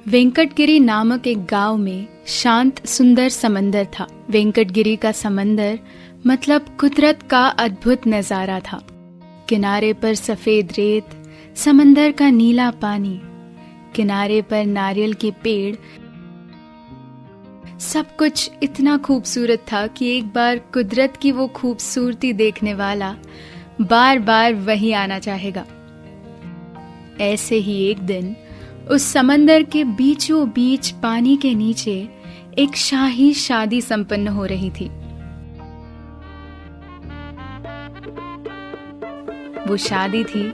वेंकटगिरी नामक एक गांव में शांत सुंदर समंदर था। वेंकटगिरी का समंदर मतलब कुदरत का अद्भुत नजारा था। किनारे पर सफेद रेत, समंदर का नीला पानी, किनारे पर नारियल के पेड़, सब कुछ इतना खूबसूरत था कि एक बार कुदरत की वो खूबसूरती देखने वाला बार बार वहीं आना चाहेगा। ऐसे ही एक दिन उस समंदर के बीचों बीच पानी के नीचे एक शाही शादी संपन्न हो रही थी। वो शादी थी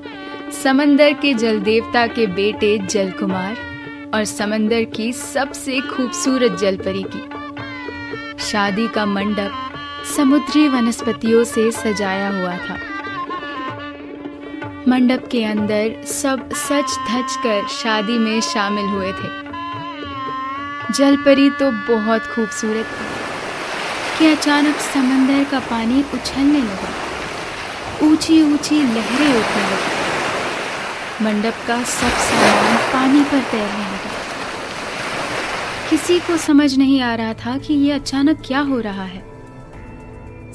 समंदर के जल देवता के बेटे जलकुमार और समंदर की सबसे खूबसूरत जलपरी की। शादी का मंडप समुद्री वनस्पतियों से सजाया हुआ था। मंडप के अंदर सब सज धज कर शादी में शामिल हुए थे। जलपरी तो बहुत खूबसूरत थी कि अचानक समंदर का पानी उछलने लगा, ऊंची ऊंची लहरें उठने लगी। मंडप का सब सामान पानी पर तैरने लगा। किसी को समझ नहीं आ रहा था कि ये अचानक क्या हो रहा है।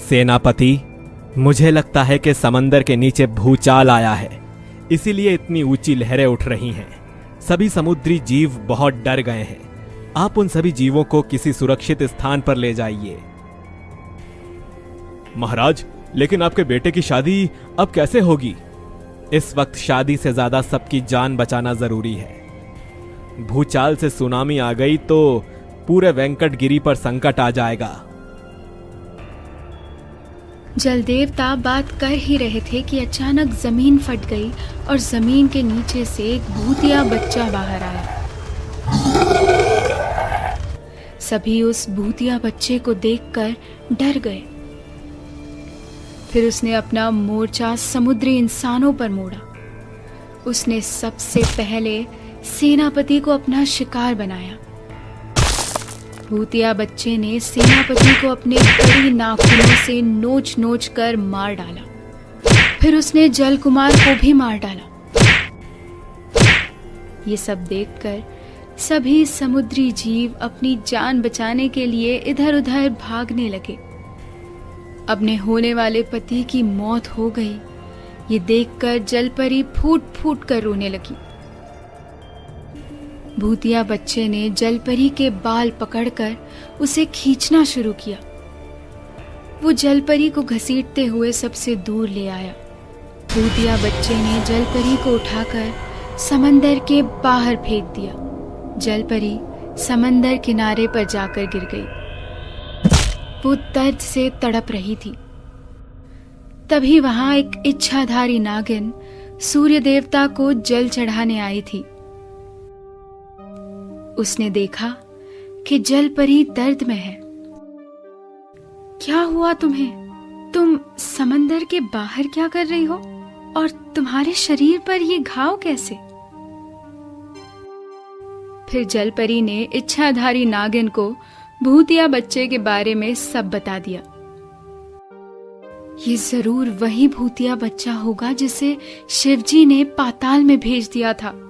सेनापति, मुझे लगता है कि समंदर के नीचे भूचाल आया है, इसीलिए इतनी ऊंची लहरें उठ रही हैं। सभी समुद्री जीव बहुत डर गए हैं। आप उन सभी जीवों को किसी सुरक्षित स्थान पर ले जाइए। महाराज, लेकिन आपके बेटे की शादी अब कैसे होगी? इस वक्त शादी से ज्यादा सबकी जान बचाना जरूरी है। भूचाल से सुनामी आ गई तो पूरे वेंकटगिरी पर संकट आ जाएगा। जल देवता बात कर ही रहे थे कि अचानक जमीन फट गई और जमीन के नीचे से एक भूतिया बच्चा बाहर आया। सभी उस भूतिया बच्चे को देखकर डर गए। फिर उसने अपना मोर्चा समुद्री इंसानों पर मोड़ा। उसने सबसे पहले सेनापति को अपना शिकार बनाया। भूतिया बच्चे ने सेनापति को अपने बड़ी नाखूनों से नोच नोच कर मार डाला। फिर उसने जलकुमार को भी मार डाला। ये सब देखकर सभी समुद्री जीव अपनी जान बचाने के लिए इधर उधर भागने लगे। अपने होने वाले पति की मौत हो गई, ये देखकर जलपरी फूट फूट कर रोने लगी। भूतिया बच्चे ने जलपरी के बाल पकड़कर उसे खींचना शुरू किया। वो जलपरी को घसीटते हुए सबसे दूर ले आया। भूतिया बच्चे ने जलपरी को उठाकर समंदर के बाहर फेंक दिया। जलपरी समंदर किनारे पर जाकर गिर गई। वो दर्द से तड़प रही थी। तभी वहां एक इच्छाधारी नागिन सूर्य देवता को जल चढ़ाने आई थी। उसने देखा कि जलपरी दर्द में है। क्या हुआ तुम्हें? तुम समंदर के बाहर क्या कर रही हो? और तुम्हारे शरीर पर ये घाव कैसे? फिर जलपरी ने इच्छाधारी नागिन को भूतिया बच्चे के बारे में सब बता दिया। ये जरूर वही भूतिया बच्चा होगा जिसे शिवजी ने पाताल में भेज दिया था।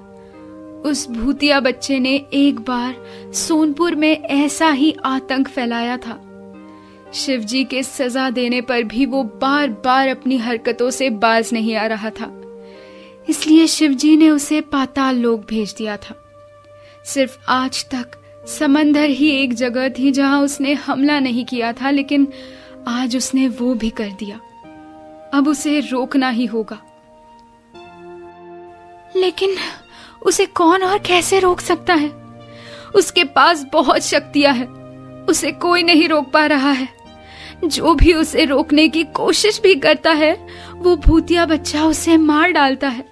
उस भूतिया बच्चे ने एक बार सोनपुर में ऐसा ही आतंक फैलाया था। शिवजी के सजा देने पर भी वो बार बार अपनी हरकतों से बाज नहीं आ रहा था। इसलिए शिवजी ने उसे पाताल लोक भेज दिया था। सिर्फ आज तक समंदर ही एक जगह थी जहां उसने हमला नहीं किया था, लेकिन आज उसने वो भी कर दिया। अब उसे रोकना ही होगा। लेकिन उसे कौन और कैसे रोक सकता है? उसके पास बहुत शक्तियां हैं। उसे कोई नहीं रोक पा रहा है। जो भी उसे रोकने की कोशिश भी करता है, वो भूतिया बच्चा उसे मार डालता है।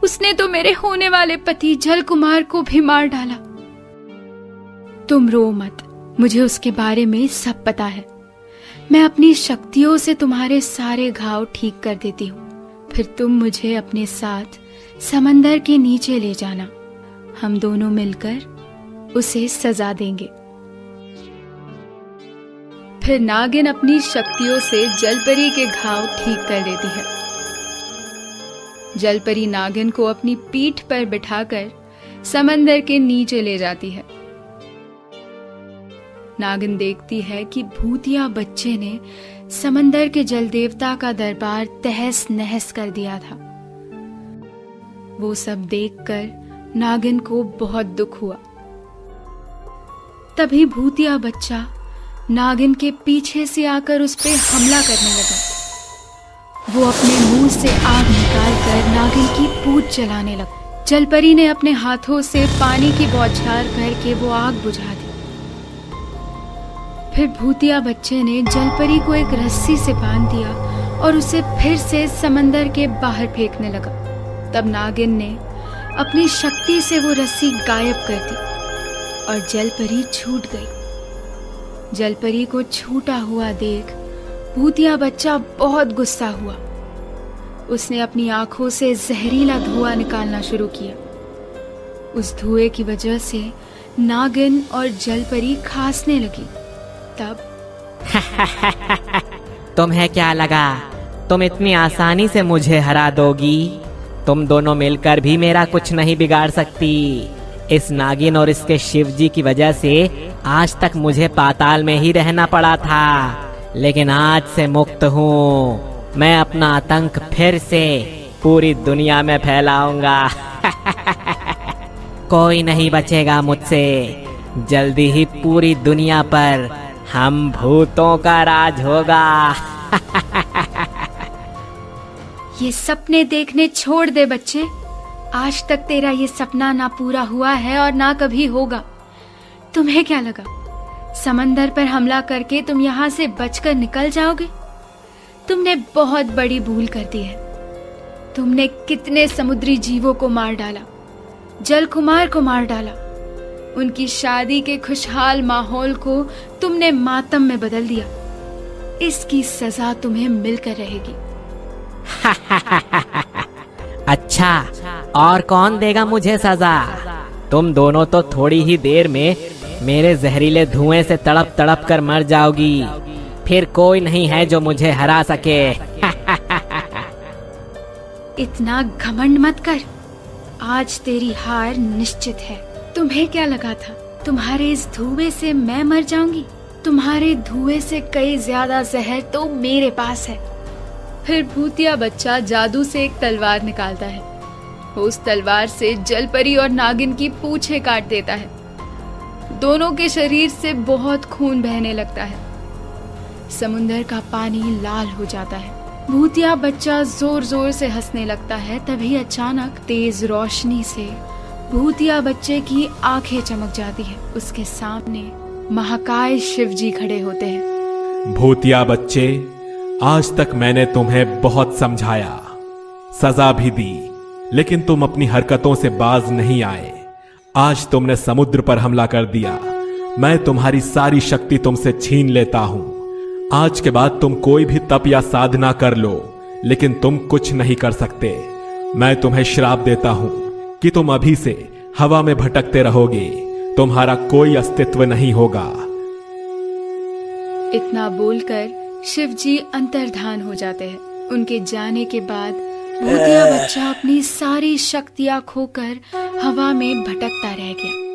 उसने तो मेरे होने वाले पति जलकुमार को भी मार डाला। तुम रो मत, मुझे उसके बारे में सब पता है। मैं अपनी शक्तियों से तुम्हारे सारे घाव ठीक कर देती हूँ। फिर तुम मुझे अपने साथ समंदर के नीचे ले जाना। हम दोनों मिलकर उसे सजा देंगे। फिर नागिन अपनी शक्तियों से जलपरी के घाव ठीक कर देती है। जलपरी नागिन को अपनी पीठ पर बिठाकर समंदर के नीचे ले जाती है। नागिन देखती है कि भूतिया बच्चे ने समंदर के जल देवता का दरबार तहस नहस कर दिया था। वो सब देखकर नागिन को बहुत दुख हुआ। तभी भूतिया बच्चा नागिन के पीछे से आकर उस पे हमला करने लगा। वो अपने मुंह से आग निकालकर नागिन की पूंछ जलाने लगा। जलपरी ने अपने हाथों से पानी की बौछार करके वो आग बुझा दी। फिर भूतिया बच्चे ने जलपरी को एक रस्सी से बांध दिया और उसे फिर से समंदर के बाहर फेंकने लगा। तब नागिन ने अपनी शक्ति से वो रस्सी गायब कर दी और जलपरी छूट गई। जलपरी को छूटा हुआ देख भूतिया बच्चा बहुत गुस्सा हुआ। उसने अपनी आंखों से जहरीला धुआं निकालना शुरू किया। उस धुएं की वजह से नागिन और जलपरी खांसने लगी। तब तुम्हें क्या लगा तुम इतनी आसानी से मुझे हरा दोगी? तुम दोनों मिलकर भी मेरा कुछ नहीं बिगाड़ सकती। इस नागिन और इसके शिवजी की वजह से आज तक मुझे पाताल में ही रहना पड़ा था, लेकिन आज से मुक्त हूँ। मैं अपना आतंक फिर से पूरी दुनिया में फैलाऊंगा। कोई नहीं बचेगा मुझसे। जल्दी ही पूरी दुनिया पर हम भूतों का राज होगा। ये सपने देखने छोड़ दे बच्चे। आज तक तेरा ये सपना ना पूरा हुआ है और ना कभी होगा। तुम्हें क्या लगा समंदर पर हमला करके तुम यहाँ से बचकर निकल जाओगे? तुमने बहुत बड़ी भूल कर दी है। तुमने कितने समुद्री जीवों को मार डाला, जल कुमार को मार डाला। उनकी शादी के खुशहाल माहौल को तुमने मातम में बदल दिया। इसकी सजा तुम्हें मिलकर रहेगी। अच्छा, और कौन देगा मुझे सजा? तुम दोनों तो थोड़ी ही देर में मेरे जहरीले धुएं से तड़प तड़प कर मर जाओगी। फिर कोई नहीं है जो मुझे हरा सके। इतना घमंड मत कर। आज तेरी हार निश्चित है। तुम्हें क्या लगा था तुम्हारे इस धुएं से मैं मर जाऊंगी? तुम्हारे धुएं से कई ज्यादा जहर तो मेरे पास है। फिर भूतिया बच्चा जादू से एक तलवार निकालता है। वो उस तलवार से जलपरी और नागिन की पूंछें काट देता है। दोनों के शरीर से बहुत खून बहने लगता है। समुंदर का पानी लाल हो जाता है। भूतिया बच्चा जोर जोर से हंसने लगता है। तभी अचानक तेज रोशनी से भूतिया बच्चे की आंखें चमक जाती है। उसके सामने महाकाय शिवजी खड़े होते हैं। भूतिया बच्चे, आज तक मैंने तुम्हें बहुत समझाया, सजा भी दी, लेकिन तुम अपनी हरकतों से बाज नहीं आए। आज तुमने समुद्र पर हमला कर दिया। मैं तुम्हारी सारी शक्ति तुमसे छीन लेता हूं। आज के बाद तुम कोई भी तप या साधना कर लो, लेकिन तुम कुछ नहीं कर सकते। मैं तुम्हें श्राप देता हूं कि तुम अभी से हवा में भटकते रहोगे। तुम्हारा कोई अस्तित्व नहीं होगा। इतना बोलकर शिवजी अंतर्धान हो जाते हैं। उनके जाने के बाद भूतिया बच्चा अपनी सारी शक्तियां खोकर हवा में भटकता रह गया।